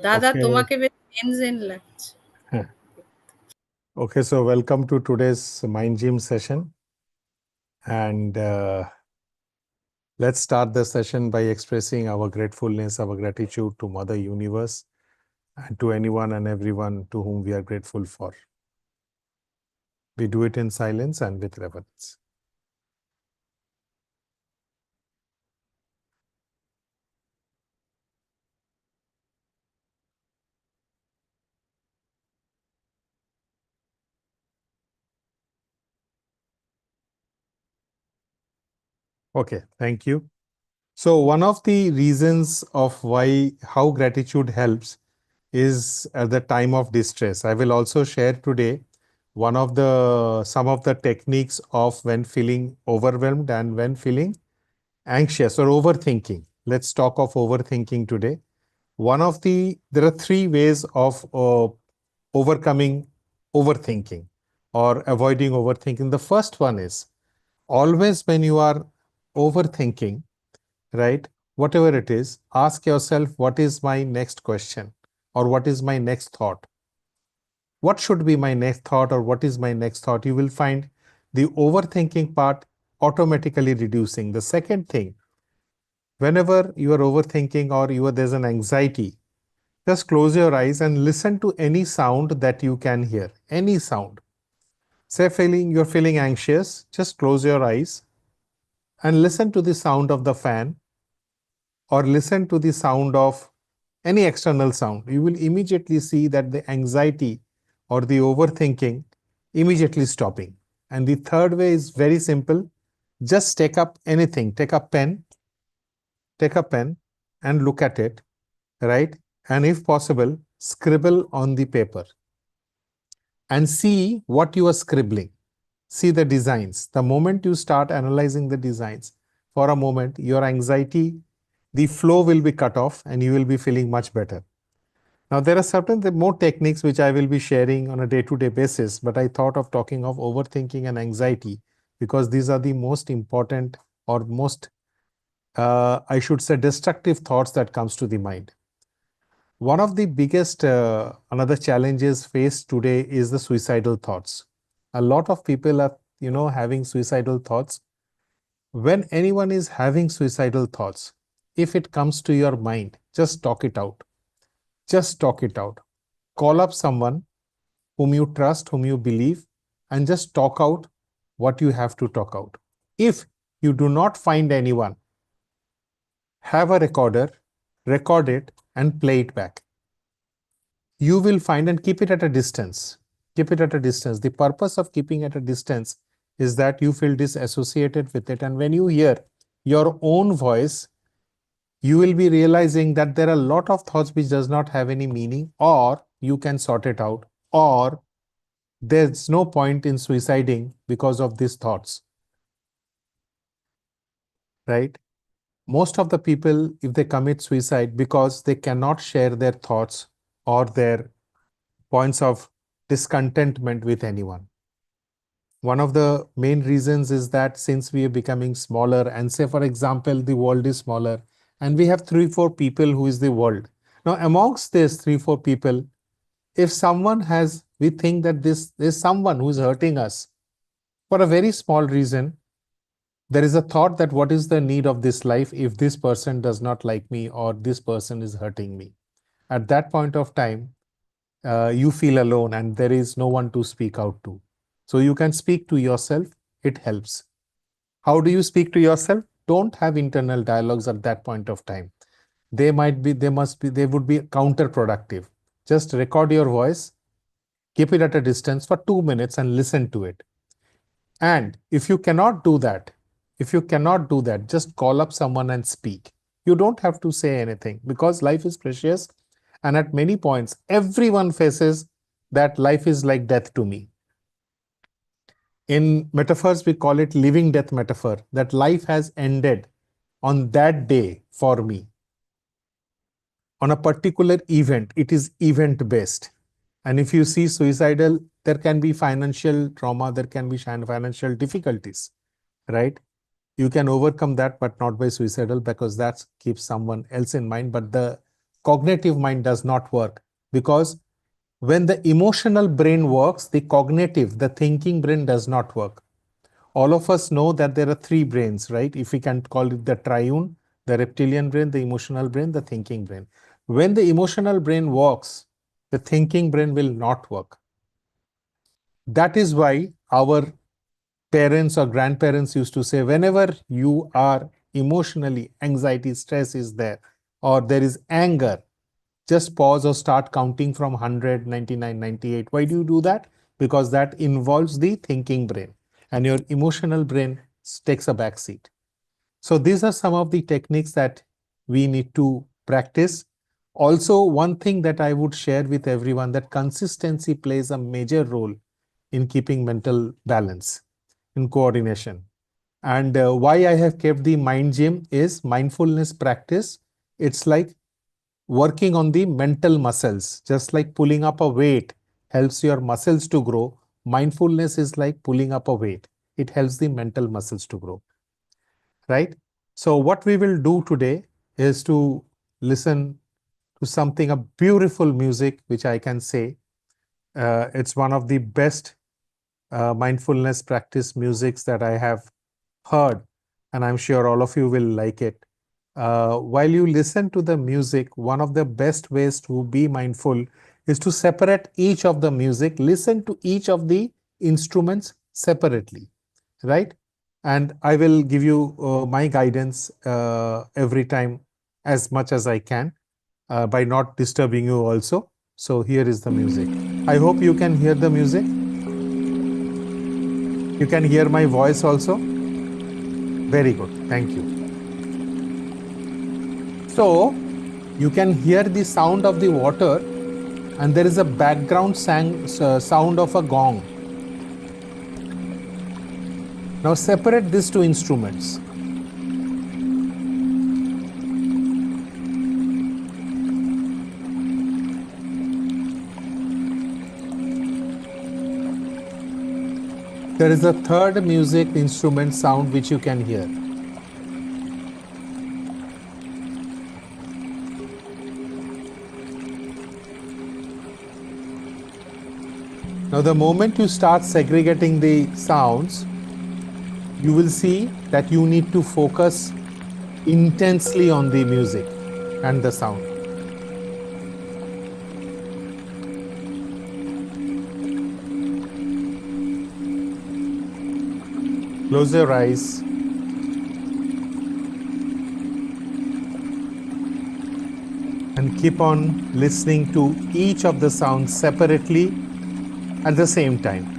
দাদা Okay. তোমাকে বেশ জেন লাগছে। Okay, so welcome to today's Mind Gym session. And let's start the session by expressing our gratefulness, our gratitude to Mother Universe and to anyone and everyone to whom we are grateful for. We do it in silence and with reverence. Okay, thank you. So one of the reasons of how gratitude helps is at the time of distress. I will also share today some of the techniques of when feeling overwhelmed and when feeling anxious or overthinking. Let's talk of overthinking today. There are three ways of overcoming overthinking or avoiding overthinking. The first one is always when you are overthinking, right? Whatever it is, ask yourself, what is my next question or what is my next thought? What should be my next thought or what is my next thought? You will find the overthinking part automatically reducing. The second thing, whenever you are overthinking or there's an anxiety, just close your eyes and listen to any sound that you can hear. Any sound. Say you're feeling anxious, just close your eyes and listen to the sound of the fan or listen to the sound of any external sound. You will immediately see that the anxiety or the overthinking immediately stopping. And the third way is very simple. Just take up anything, take a pen and look at it, right? And if possible, scribble on the paper and see what you are scribbling. See the designs. The moment you start analyzing the designs, for a moment, your anxiety, the flow will be cut off and you will be feeling much better. Now, there are certain more techniques which I will be sharing on a day-to-day basis, but I thought of talking of overthinking and anxiety because these are the most important or most, I should say, destructive thoughts that comes to the mind. One of the biggest another challenges faced today is the suicidal thoughts. A lot of people are, having suicidal thoughts. When anyone is having suicidal thoughts, if it comes to your mind, just talk it out. Just talk it out. Call up someone whom you trust, whom you believe, and just talk out what you have to talk out. If you do not find anyone, have a recorder, record it, and play it back. You will find, and keep it at a distance. Keep it at a distance. The purpose of keeping at a distance is that you feel disassociated with it. And when you hear your own voice, you will be realizing that there are a lot of thoughts which does not have any meaning, or you can sort it out, or there's no point in suiciding because of these thoughts, right? Most of the people, if they commit suicide because they cannot share their thoughts or their points of discontentment with anyone. One of the main reasons is that since we are becoming smaller, and say, for example, the world is smaller, and we have 3-4 people who is the world. Now, amongst these 3-4 people, if someone has, we think that there's someone who is hurting us for a very small reason, there is a thought that what is the need of this life if this person does not like me or this person is hurting me. At that point of time, you feel alone and there is no one to speak out to. So you can speak to yourself. It helps. How do you speak to yourself? Don't have internal dialogues at that point of time. They would be counterproductive. Just record your voice, keep it at a distance for 2 minutes and listen to it. And if you cannot do that, just call up someone and speak. You don't have to say anything because life is precious. And at many points, everyone faces that life is like death to me. In metaphors, we call it living death metaphor, that life has ended on that day for me. On a particular event, it is event based. And if you see suicidal, there can be financial trauma, there can be financial difficulties, right? You can overcome that, but not by suicidal because that keeps someone else in mind. But the cognitive mind does not work, because when the emotional brain works, the cognitive, the thinking brain does not work. All of us know that there are three brains, right? If we can call it the triune, the reptilian brain, the emotional brain, the thinking brain. When the emotional brain works, the thinking brain will not work. That is why our parents or grandparents used to say, whenever you are emotionally, anxiety, stress is there, or there is anger, just pause or start counting from 100, 99, 98. Why do you do that? Because that involves the thinking brain, and your emotional brain takes a back seat. So these are some of the techniques that we need to practice. Also, one thing that I would share with everyone, that consistency plays a major role in keeping mental balance, in coordination. And why I have kept the mind gym is mindfulness practice. It's like working on the mental muscles, just like pulling up a weight helps your muscles to grow. Mindfulness is like pulling up a weight. It helps the mental muscles to grow, right? So what we will do today is to listen to something, a beautiful music, which I can say it's one of the best mindfulness practice musics that I have heard, and I'm sure all of you will like it. While you listen to the music, one of the best ways to be mindful is to separate each of the music, listen to each of the instruments separately, right? And I will give you my guidance every time as much as I can by not disturbing you also. So here is the music. I hope you can hear the music. You can hear my voice also. Very good. Thank you. So you can hear the sound of the water, and there is a background sound of a gong. Now separate these two instruments. There is a third music instrument sound which you can hear. Now, the moment you start segregating the sounds, you will see that you need to focus intensely on the music and the sound. Close your eyes. And keep on listening to each of the sounds separately at the same time.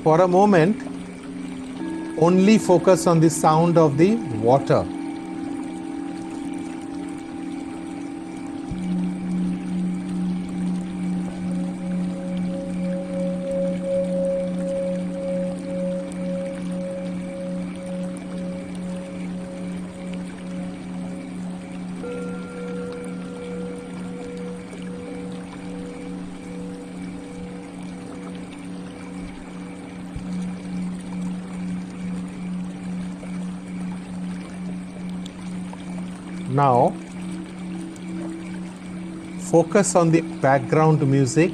For a moment, only focus on the sound of the water. Now, focus on the background music,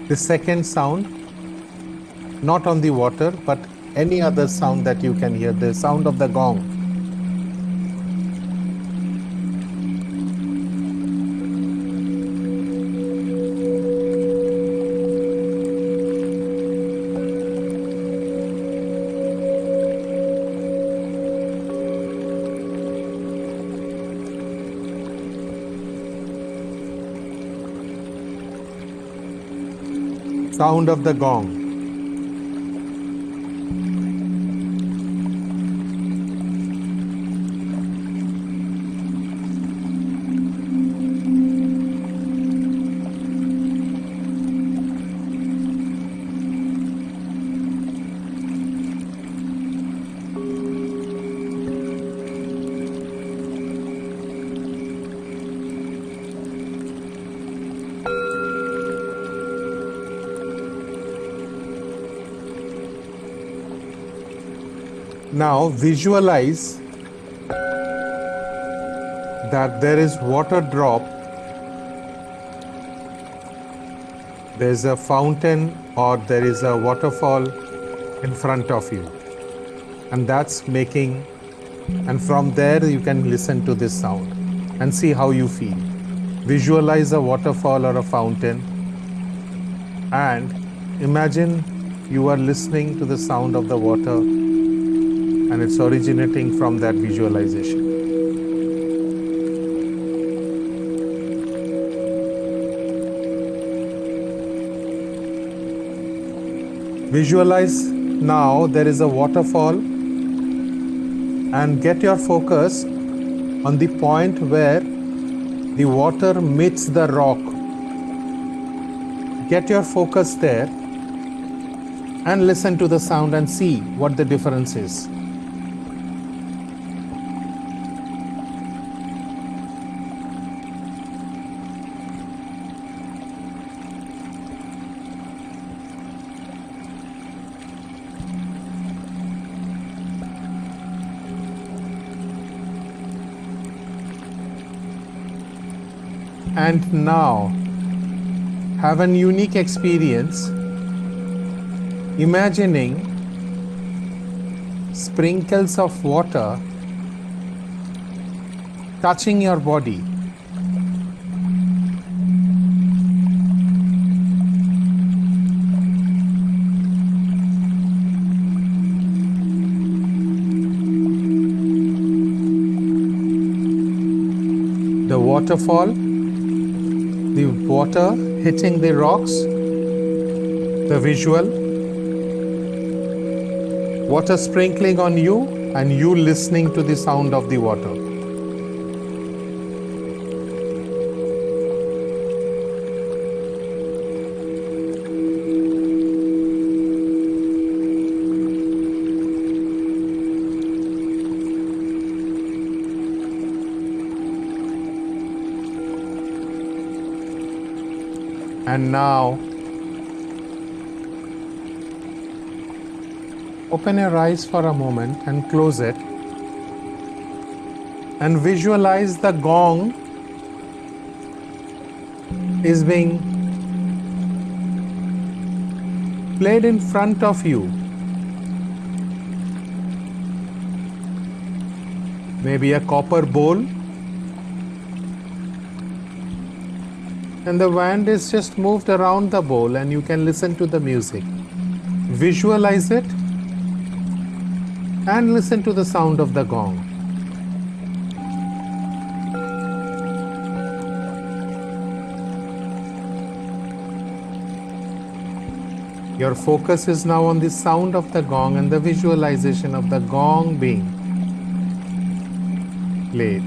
the second sound, not on the water, but any other sound that you can hear, the sound of the gong. sound of the gong. Now visualize that there is water drop, there is a fountain or there is a waterfall in front of you, and that's making, and from there you can listen to this sound and see how you feel. Visualize a waterfall or a fountain and imagine you are listening to the sound of the water and it's originating from that visualization. Visualize now there is a waterfall and get your focus on the point where the water meets the rock. Get your focus there and listen to the sound and see what the difference is. And now have an unique experience imagining sprinkles of water touching your body. The waterfall, the water hitting the rocks, the visual, water sprinkling on you and you listening to the sound of the water. And now, open your eyes for a moment and close it and visualize the gong is being played in front of you. Maybe a copper bowl. And the band is just moved around the bowl and you can listen to the music. Visualize it and listen to the sound of the gong. Your focus is now on the sound of the gong and the visualization of the gong being played.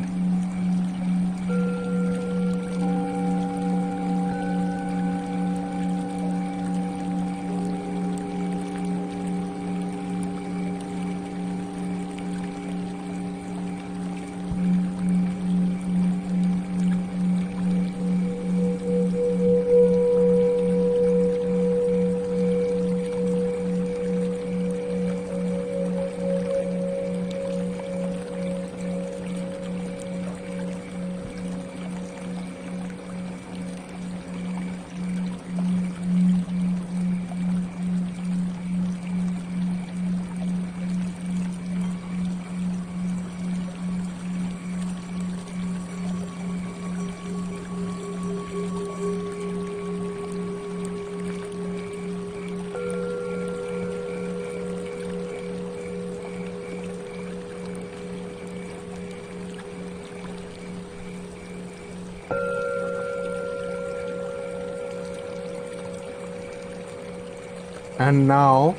And now,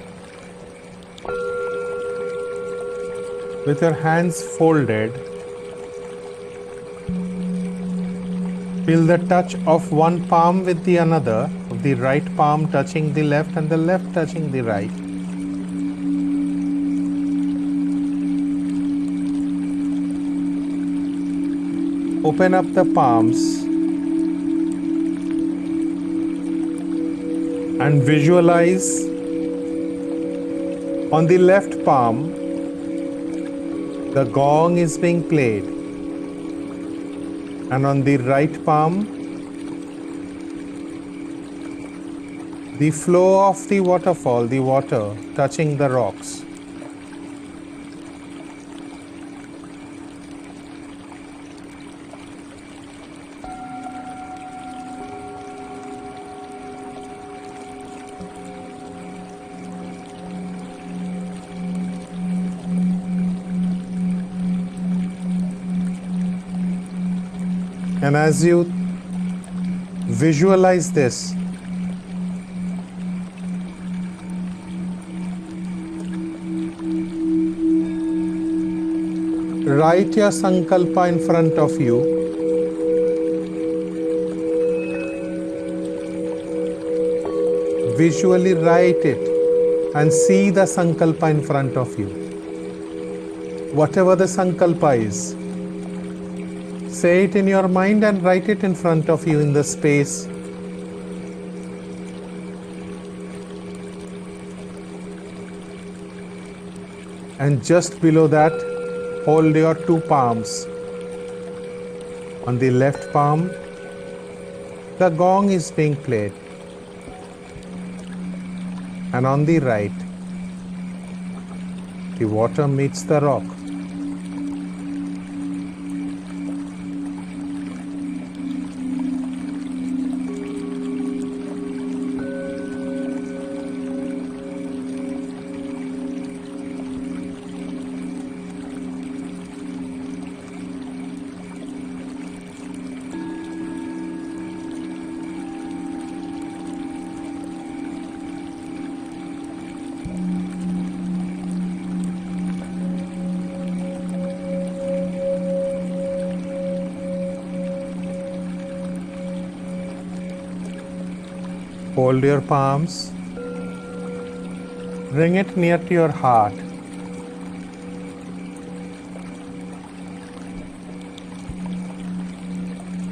with your hands folded, feel the touch of one palm with the another, of the right palm touching the left and the left touching the right. Open up the palms and visualize on the left palm the gong is being played, and on the right palm the flow of the waterfall, the water touching the rocks. And as you visualize this, write your sankalpa in front of you. Visually write it and see the sankalpa in front of you. Whatever the sankalpa is, say it in your mind and write it in front of you in the space. And just below that, hold your two palms. On the left palm, the gong is being played. And on the right, the water meets the rock. Hold your palms, bring it near to your heart.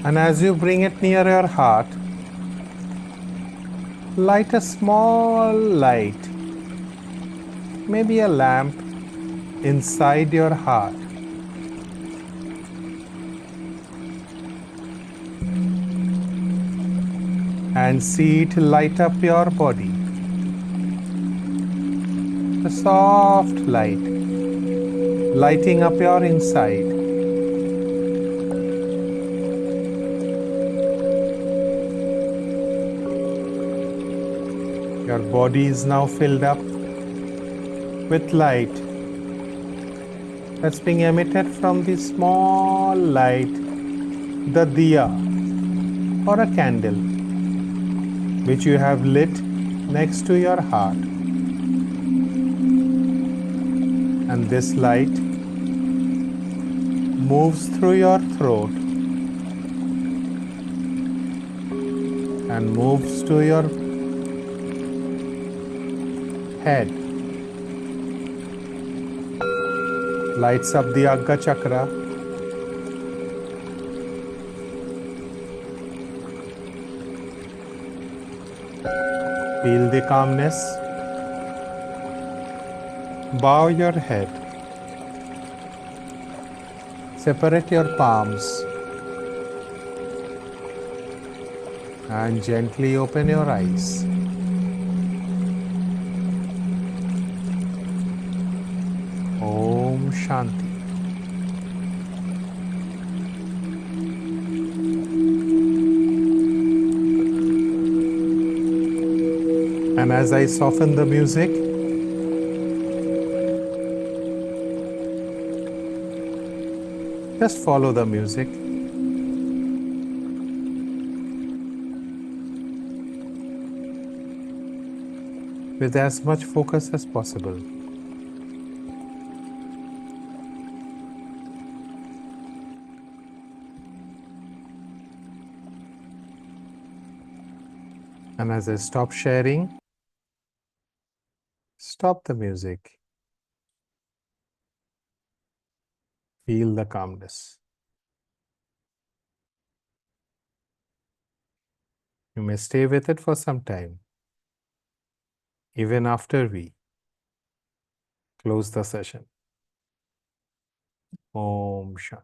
And as you bring it near your heart, light a small light, maybe a lamp, inside your heart. And see it light up your body. A soft light, lighting up your inside. Your body is now filled up with light that's being emitted from the small light, the diya or a candle, which you have lit next to your heart. And this light moves through your throat and moves to your head, lights up the Agga Chakra, feel the calmness. Bow your head. Separate your palms. And gently open your eyes. Om Shanti. And as I soften the music, just follow the music. with as much focus as possible. And as I stop sharing, stop the music. Feel the calmness. You may stay with it for some time, even after we close the session. Om Shanti.